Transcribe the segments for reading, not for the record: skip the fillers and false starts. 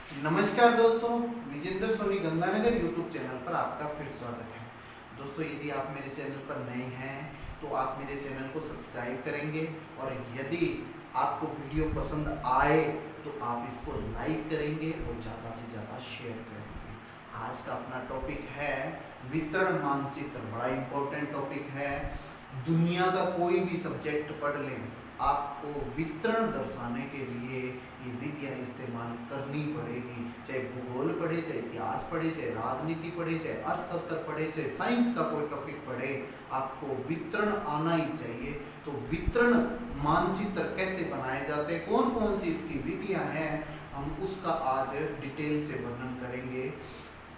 नमस्कार दोस्तों, Vijendra Soni Ganganagar YouTube channel पर आपका फिर स्वागत है। दोस्तों, यदि आप मेरे चैनल पर नए हैं तो आप मेरे चैनल को सब्सक्राइब करेंगे और यदि आपको वीडियो पसंद आए तो आप इसको लाइक करेंगे और ज़्यादा से ज़्यादा शेयर करेंगे। आज का अपना टॉपिक है वितरण मानचित्र। बड़ा इम्पोर्टेंट टॉपिक है। दुनिया का कोई भी सब्जेक्ट पढ़ लें, आपको वितरण दर्शाने के लिए ये विधियाँ इस्तेमाल करनी पड़ेगी। चाहे भूगोल पढ़े, चाहे इतिहास पढ़े, चाहे राजनीति पढ़े, चाहे अर्थशास्त्र पढ़े, चाहे साइंस का कोई टॉपिक पढ़े, आपको वितरण आना ही चाहिए। तो वितरण मानचित्र कैसे बनाए जाते हैं, कौन कौन सी इसकी विधियाँ हैं, हम उसका आज डिटेल से वर्णन करेंगे।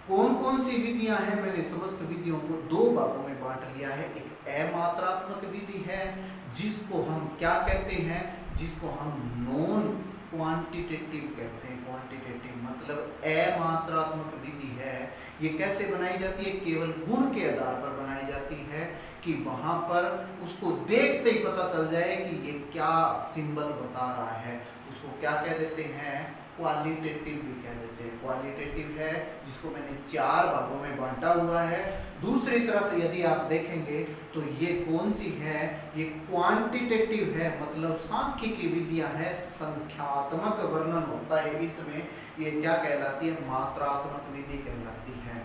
कौन कौन सी विधियां हैं, मैंने समस्त विधियों को दो भागों में बांट लिया है। एक अमात्रात्मक विधि है जिसको हम क्या कहते हैं, जिसको हम नॉन क्वांटिटेटिव कहते हैं। क्वांटिटेटिव मतलब अमात्रात्मक विधि है। ये कैसे बनाई जाती है, केवल गुण के आधार पर बनाई जाती है कि वहां पर उसको देखते ही पता चल जाए कि ये क्या सिंबल बता रहा है। उसको क्या कह देते हैं, क्वालिटेटिव भी कह देते हैं। क्वालिटेटिव है जिसको मैंने चार भागों में बांटा हुआ है। दूसरी तरफ यदि आप देखेंगे तो ये कौन सी है, ये क्वांटिटेटिव है, मतलब सांख्यिकी विधियां है, संख्यात्मक वर्णन होता है इसमें। ये क्या कहलाती है, मात्रात्मक विधि कहलाती है।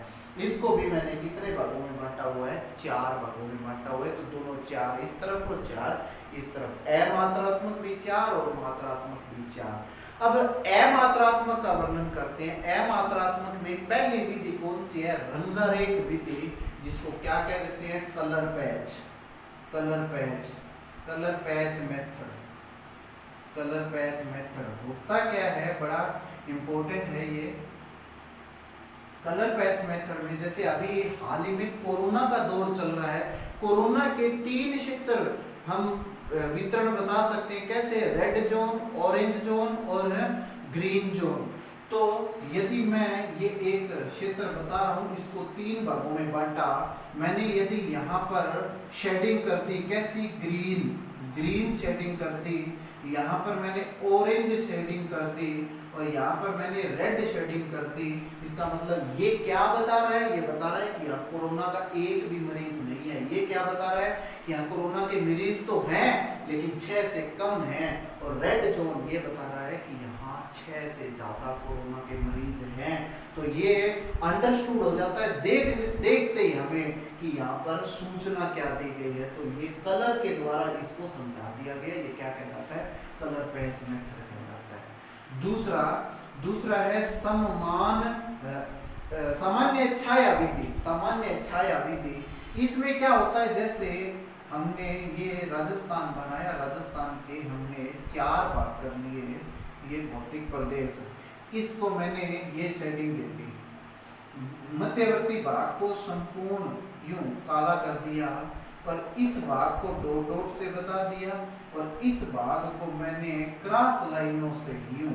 इसको भी मैंने कितने भागों में बांटा हुआ है, चार भागों में बांटा हुआ है। तो दोनों चार इस तरफ और चार इस तरफ, अमात्रात्मक भी चार और मात्रात्मक भी चार। अब अमात्रात्मक का वर्णन करते हैं। अमात्रात्मक में पहली विधि कौन सी है, रंगारेख विधि, जिसको क्या कह देते हैं, colour patch. Colour patch, colour patch method. Colour patch method होता क्या है, बड़ा इंपॉर्टेंट है ये। कलर पैच मेथड में जैसे अभी हाल ही में कोरोना का दौर चल रहा है, कोरोना के 3 क्षेत्र हम वितरण बता सकते हैं। कैसे, रेड जोन, ऑरेंज जोन और ग्रीन जोन। तो यदि मैं ये एक क्षेत्र बता रहा हूँ, इसको 3 भागों में बांटा मैंने। यदि यहाँ पर शेडिंग कर दी, कैसी, ग्रीन, ग्रीन शेडिंग कर दी, यहाँ पर मैंने ऑरेंज शेडिंग कर दी और यहाँ पर मैंने रेड शेडिंग कर दी। इसका मतलब ये क्या बता रहा है, ये बता रहा है कि यहाँ कोरोना का एक भी मरीज नहीं है। ये क्या बता रहा है कि यहाँ कोरोना के मरीज तो हैं लेकिन 6 से कम हैं। और रेड जोन ये बता रहा है कि यहाँ 6 से ज्यादा कोरोना के मरीज हैं। तो ये अंडरस्टूड हो जाता है देखते ही हमें कि यहाँ पर सूचना क्या दी गई है। तो ये कलर के द्वारा इसको समझा दिया गया। ये क्या कहलाता है, कलर पैच मेथड कहलाता है। दूसरा है सामान्य छाया विधि। सामान्य छाया विधि, इसमें क्या होता है, जैसे हमने ये राजस्थान बनाया, राजस्थान के हमने 4 भाग कर लिए। ये भौतिक प्रदेश, इसको मैंने ये शेडिंग दे दी। मध्यवर्ती भाग को संपूर्ण यूं काला कर दिया और इस भाग को डॉट डॉट से बता दिया और इस भाग को मैंने क्रॉस लाइनों से यूं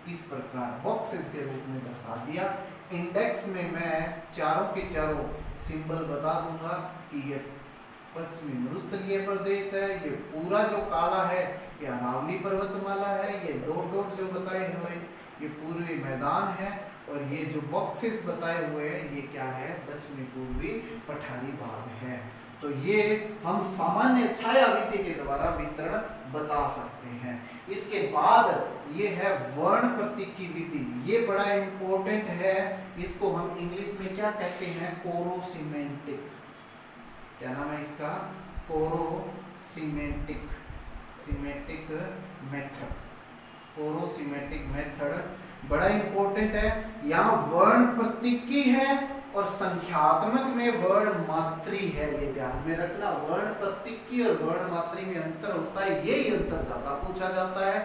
इस प्रकार बॉक्सेस के रूप में दर्शा दिया। इंडेक्स में मैं चारों के चारों सिंबल बता दूंगा कि ये पश्चिमी मरुस्थलीय प्रदेश है, ये पूरा जो काला है ये अरावली पर्वतमाला है, ये डॉट डॉट जो बताए हुए ये पूर्वी मैदान है और ये जो बॉक्सेस बताए हुए हैं ये क्या है, दक्षिणी पूर्वी पठारी भाग है। तो ये हम सामान्य छाया विधि के द्वारा वितरण बता सकते हैं। इसके बाद ये है वर्ण प्रतीकी विधि। ये बड़ा इंपॉर्टेंट है। इसको हम इंग्लिश में क्या कहते हैं, कोरोसिमेंटिक। क्या नाम है इसका, कोरोसिमेंटिक सिमेटिक मेथड। कोरोसिमेटिक मेथड बड़ा इंपॉर्टेंट है। यहाँ वर्ण प्रतीकी है और संख्यात्मक में वर्ण मात्री है। ये ध्यान में रखना, वर्ण प्रतीकी और वर्ण मात्री में अंतर होता है। यही अंतर ज्यादा पूछा जाता है।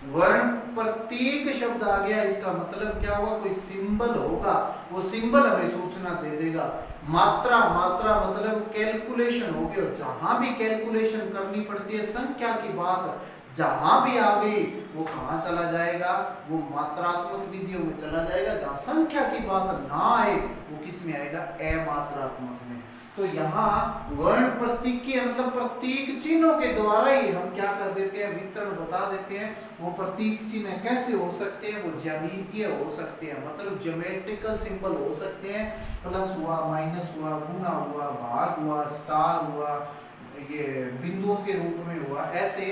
वर्ण प्रतीक शब्द आ गया, इसका मतलब क्या होगा, कोई सिंबल होगा, वो सिंबल हमें सूचना दे देगा। मात्रा, मात्रा मतलब कैलकुलेशन हो गई और जहां भी कैलकुलेशन करनी पड़ती है, संख्या की बात जहां भी आ गई वो कहां चला जाएगा, वो मात्रात्मक विधियों में चला जाएगा। जहां संख्या की बात ना आए वो किस में आएगा, अमात्रात्मक में। तो यहाँ वर्ण प्रतीक के मतलब प्रतीक चिन्हों के द्वारा ही हम क्या कर देते हैं, वितरण बता देते हैं। वो प्रतीक चिन्ह कैसे हो सकते हैं, वो ज्यामितीय हो सकते हैं, मतलब ज्योमेट्रिकल सिंबल हो सकते हैं। प्लस हुआ, माइनस हुआ, गुना हुआ, भाग हुआ, स्टार हुआ, ये बिंदुओं के रूप में हुआ, ऐसे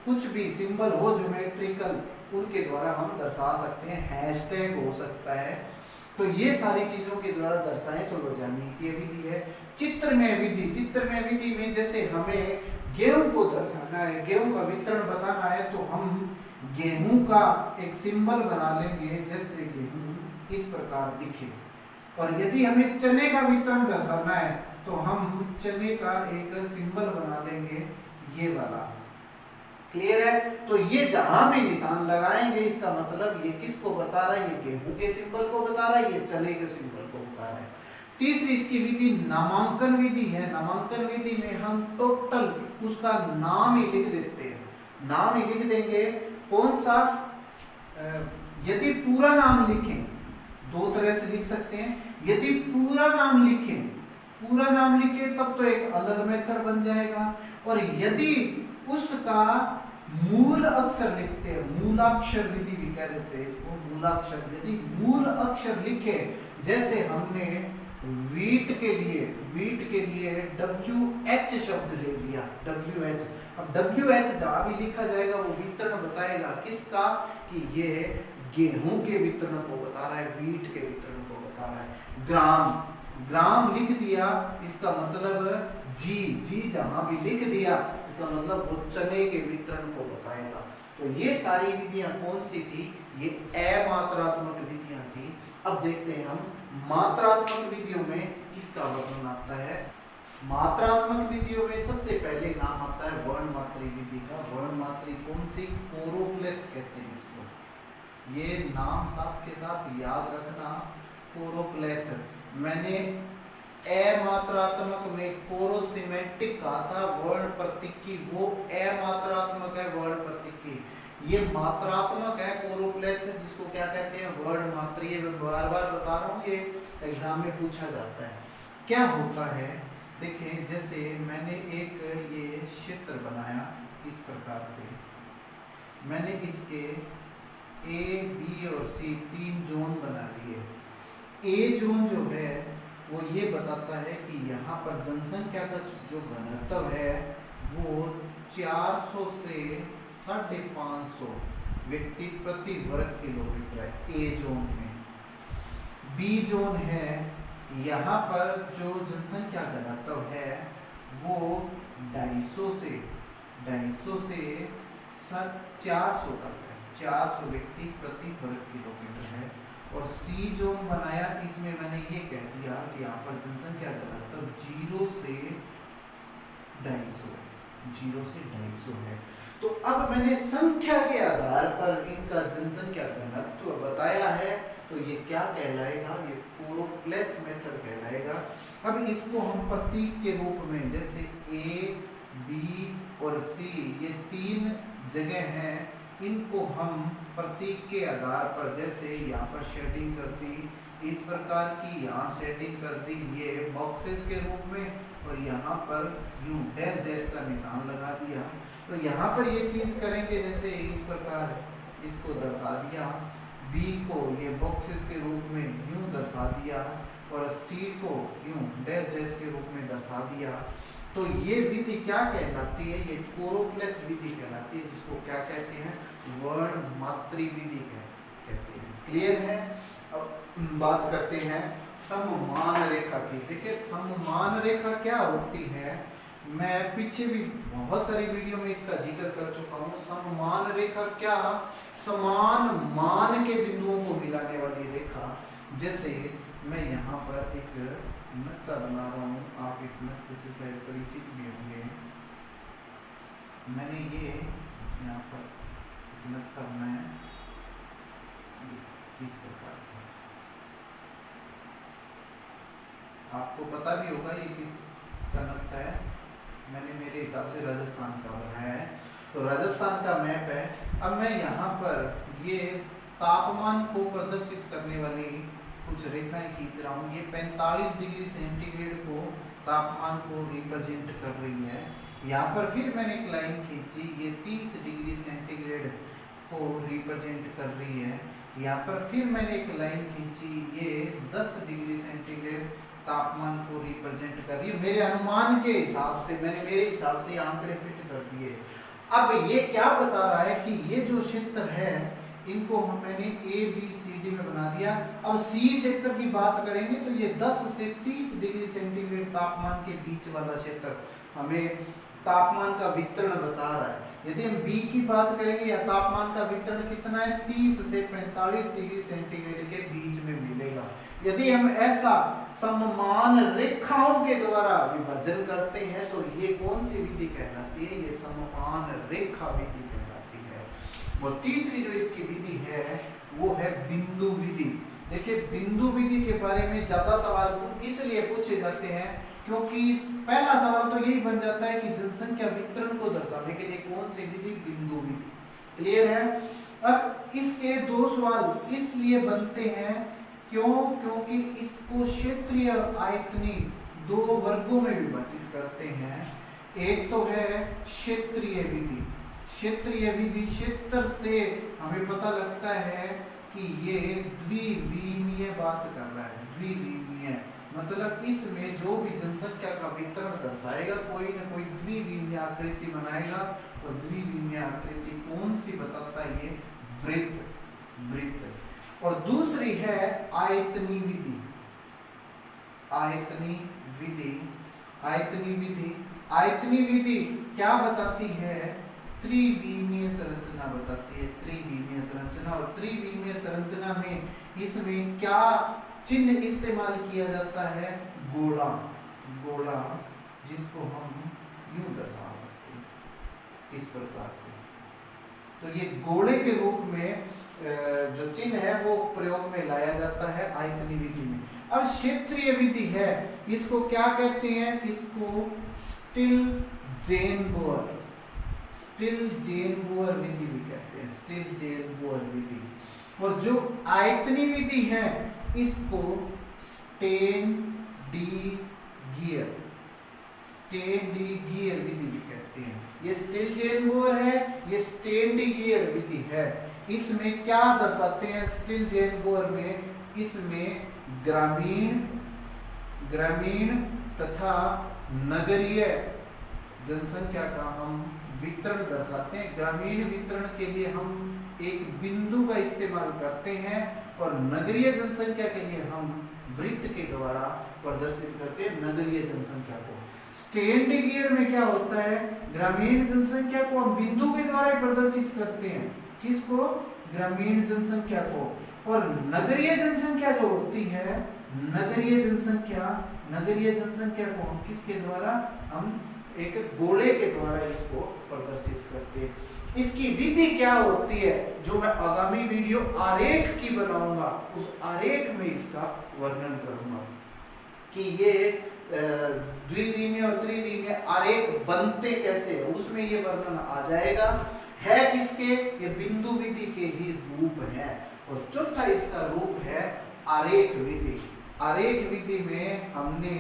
कुछ भी सिंबल हो ज्योमेट्रिकल, उनके द्वारा हम दर्शा सकते हैं। हैशटैग हो सकता है। तो ये सारी चीजों के द्वारा दर्शाएं तो वो ज्यामितीय विधि है। चित्रमय विधि, चित्रमय विधि में जैसे हमें गेहूं को दर्शाना है, गेहूं का वितरण बताना है, तो हम गेहूं का एक सिंबल बना लेंगे, जैसे गेहूं इस प्रकार दिखे। और यदि हमें चने का वितरण दर्शाना है तो हम चने का एक सिंबल बना लेंगे, ये वाला। क्लियर है? तो ये जहां भी निशान लगाएंगे इसका मतलब ये किसको बता रहा है, ये गेहूं के सिंबल को बता रहा है, ये चने के सिंबल को बता रहा है। तीसरी इसकी विधि नामांकन विधि है। नामांकन विधि में हम टोटल उसका नाम ही लिख देते हैं, नाम ही लिख देंगे। कौन सा, यदि पूरा नाम लिखें, दो तरह से लिख सकते हैं। यदि पूरा नाम लिखें, पूरा नाम लिखें तब तो एक अलग मेथड बन जाएगा। और यदि उसका मूल अक्षर लिखते हैं, मूलाक्षर विधि भी कह देते हैं इसको, मूलाक्षर। यदि मूल अक्षर लिखे, जैसे हमने वीट के लिए WH शब्द ले लिया, WH। अब WH जहां भी लिखा जाएगा वो वितरण बताएगा किसका, कि ये गेहूं के वितरण को बता रहा है, वीट के वितरण को बता रहा है। ग्राम लिख दिया, इसका मतलब जी जहां भी लिख दिया इसका मतलब वो चने के वितरण को बताएगा। तो ये सारी विधियां कौन सी थी, ये अमात्रात्मक विधियां थी। अब देखते हैं हम मात्रात्मक विधियों में किसका वर्णन आता है। मात्रात्मक विधियों में सबसे पहले नाम आता है वर्णमात्री विधि का। वर्णमात्री कौन सी, कोरोप्लेथ कहते हैं इसको, ये नाम साथ के साथ याद रखना, कोरोप्लेथ। मैंने अमात्रात्मक में कोरोसिमेट्रिक कहा था, वर्ण प्रतीकी, वो अमात्रात्मक है वर्ण प्रतीकी। ये मात्रात्मक है कोरोप्लेथ, जिसको क्या कहते हैं, वर्णमात्री। मैं बार बार बता रहा हूँ, ये एग्जाम में पूछा जाता है। क्या होता है, देखिए जैसे मैंने एक ये क्षेत्र बनाया इस प्रकार से, मैंने इसके A, B और C 3 जोन बना दिए। A जोन जो है वो ये बताता है कि यहाँ पर जनसंख्या का जो घनत्व है वो 400 से 550 व्यक्ति प्रति वर्ग किलोमीटर है ए जोन में। बी जोन है, यहाँ पर जो जनसंख्या घनत्व है वो 250 से 400 तक है, 400 व्यक्ति प्रति वर्ग किलोमीटर है। और सी जोन बनाया, इसमें मैंने ये कह दिया कि यहाँ पर जनसंख्या घनत्व 0 से 250 है। तो अब मैंने संख्या के आधार पर इनका जनसंख्या घनत्व बताया है, तो ये क्या कहलाएगा, ये कोरोप्लेथ मेथड कहलाएगा। अब इसको हम प्रतीक के रूप में, जैसे ए, बी और सी, ये 3 जगह हैं, इनको हम प्रतीक के आधार पर, जैसे यहाँ पर शेडिंग कर दी इस प्रकार की, यहाँ शेडिंग कर दी ये बॉक्सेस के रूप में, और यहाँ पर यूं डैश डैश का निशान लगा दिया। तो यहाँ पर ये चीज करेंगे, जैसे इस प्रकार इसको दर्शा दिया, बी को ये बॉक्सेस के रूप में यूं दर्शा दिया, और सी को यूं डैश डैश के रूप में दर्शा दिया। तो ये विधि क्या कहलाती है, ये कोरोप्लेथ विधि कहलाती है, जिसको क्या कहते हैं, वर्णमात्री विधि कहते हैं। क्लियर है? अब बात करते हैं सममान रेखा की। देखिए सममान रेखा क्या होती है, मैं पीछे भी बहुत सारी वीडियो में इसका जिक्र कर चुका हूँ। सममान रेखा क्या, समान मान के बिंदुओं को मिलाने वाली रेखा। जैसे मैं यहाँ पर एक नक्शा बना रहा हूँ, आप इस नक्शे से शायद परिचित भी होंगे। मैंने ये यहाँ पर नक्शा बनाया इस प्रकार, आपको पता भी होगा ये किस का नक्शा है। मैंने मेरे हिसाब से राजस्थान का बनाया है, तो राजस्थान का मैप है। अब मैं यहाँ पर ये तापमान को प्रदर्शित करने वाली कुछ रेखाएं खींच रहा हूँ। ये 45 डिग्री सेंटीग्रेड को तापमान को रिप्रेजेंट कर रही है। यहाँ पर फिर मैंने एक लाइन खींची, ये 30 डिग्री सेंटीग्रेड को रिप्रेजेंट कर रही है। यहाँ पर फिर मैंने एक लाइन खींची, ये 10 डिग्री सेंटीग्रेड तापमान को रिप्रेजेंट कर रही है। मेरे अनुमान के हिसाब से मैंने मेरे हिसाब से आंकड़े फिट कर दिए। अब ये क्या बता रहा है कि ये जो क्षेत्र है इनको मैंने ए बी सी डी में बना दिया। अब सी क्षेत्र की बात करेंगे तो ये 10 से 30 डिग्री सेंटीग्रेड तापमान के बीच वाला क्षेत्र हमें तापमान का वितरण बता रहा है। यदि हम बी की बात करेंगे, या तापमान का वितरण कितना है, 30 से 45 डिग्री सेंटीग्रेड के बीच में मिलेगा। यदि हम ऐसा सममान रेखाओं के द्वारा विभाजन करते हैं तो ये कौन सी विधि कहलाती है, ये सममान रेखा विधि कहलाती है। और तीसरी जो इसकी विधि है वो है बिंदु विधि। देखिए बिंदु विधि के बारे में ज्यादा सवाल इसलिए पूछे जाते हैं क्योंकि पहला सवाल तो यही बन जाता है कि जनसंख्या वितरण को दर्शाने के लिए कौन सी विधि, बिंदु विधि। क्लियर है। अब इसके दो सवाल इसलिए बनते हैं क्योंकि इसको क्षेत्रीय और आयतनी दो वर्गों में विभाजित करते हैं। एक तो है क्षेत्रीय विधि। क्षेत्रीय विधि क्षेत्र से हमें पता लगता है कि ये द्विविमीय बात कर रहा है। द्विविमीय मतलब इसमें जो भी जनसंख्या का वितरण दर्शाएगा कोई न कोई द्विविमीय आकृति बनाएगा। और द्विविमीय आकृति कौन सी बताता है, ये वृत्त। वृत्त। और दूसरी है आयतनी विधि। आयतनी विधि। आयतनी विधि। आयतनी विधि क्या बताती है, त्रिविमीय संरचना बताती है। त्रिविमीय संरचना। और त्रिविमीय संरचना में इसमें क्या चिन्ह इस्तेमाल किया जाता है, गोला। गोला जिसको हम यूं दर्शा सकते हैं इस प्रकार से। तो ये गोले के रूप में जो चिन्ह है वो प्रयोग में लाया जाता है आयतनी विधि में। अब क्षेत्रीय विधि है, इसको क्या कहते हैं, इसको स्टिल-जेन-बोअर। स्टिल-जेन-बोअर विधि भी कहते हैं। स्टिल-जेन-बोअर विधि। और जो आयतनी विधि है इसको स्टेन-डी-गियर। स्टेन-डी-गियर विधि भी कहते हैं। ये स्टिल-जेन-बोअर है, ये स्टेन-डी-गियर विधि है। इसमें क्या दर्शाते हैं, स्टिल-जेन-बोअर में इसमें ग्रामीण तथा नगरीय जनसंख्या का हम वितरण दर्शाते हैं। ग्रामीण वितरण के लिए हम एक बिंदु का इस्तेमाल करते हैं और नगरीय जनसंख्या के लिए हम वृत्त के द्वारा प्रदर्शित करते हैं नगरीय जनसंख्या को। स्टेन-डी-गियर में क्या होता है, ग्रामीण जनसंख्या को हम बिंदु के द्वारा प्रदर्शित करते हैं। किसको, ग्रामीण जनसंख्या को। और नगरीय जनसंख्या जो होती है, नगरीय जनसंख्या को हम किसके द्वारा, हम एक गोले के द्वारा इसको प्रदर्शित करते हैं। इसकी विधि क्या होती है, जो मैं आगामी वीडियो आरेख की बनाऊंगा उस आरेख में इसका वर्णन करूंगा कि ये द्विविमीय और त्रिविमीय आरेख बनते कैसे है, उसमें ये वर्णन आ जाएगा। है किसके, ये बिंदु विधि के ही रूप है। और चौथा इसका रूप है आरेख विधि। आरेख विधि में हमने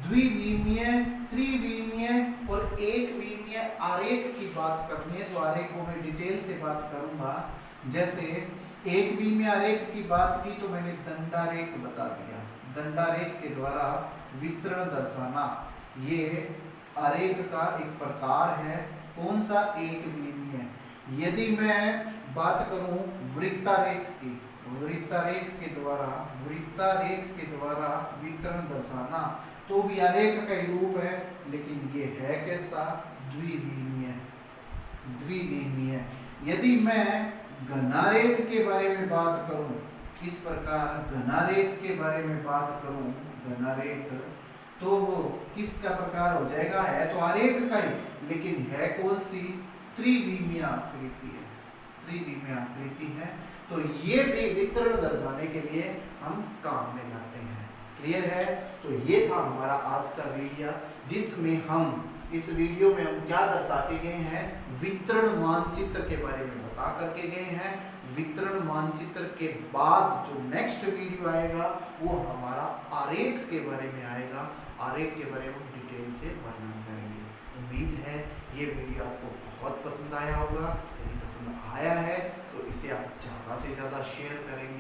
द्विविमीय, त्रिविमीय और एकविमीय आरेख की बात करनी है, तो आरेखों में डिटेल से बात करूंगा। जैसे एकविमीय आरेख की बात की तो मैंने दंडारेख बता दिया। दंडारेख के द्वारा वितरण दर्शाना, ये आरेख का एक प्रकार है। कौन सा, एकविमीय। यदि मैं बात करूं वृत्तारेख की, वृत्तारेख के द्वारा वितरण दर्शाना तो भी आरेख का ही रूप है, लेकिन ये है कैसा, द्विविमीय। द्विविमीय। यदि मैं घनारेख के बारे में बात करूं, इस प्रकार घनारेख के बारे में बात करूं, घनारेख, तो वो किसका प्रकार हो जाएगा, है तो आरेख का ही, लेकिन है कौन सी, त्रिविमीय आकृति है। त्रिविमीय आकृति है। तो ये भी वितरण दर्शाने के लिए हम काम में लाते हैं। क्लियर है। तो ये था हमारा आज का वीडियो, जिसमें हम इस वीडियो में हम क्या दर्शा के गए हैं, वितरण मानचित्र के बारे में बता करके गए हैं। वितरण मानचित्र के बाद जो नेक्स्ट वीडियो आएगा वो हमारा आरेख के बारे में आएगा। आरेख के बारे में हम डिटेल से वर्णन करेंगे। उम्मीद है ये वीडियो आपको बहुत पसंद आया होगा। यदि पसंद आया है तो इसे आप ज़्यादा से ज़्यादा शेयर करेंगे।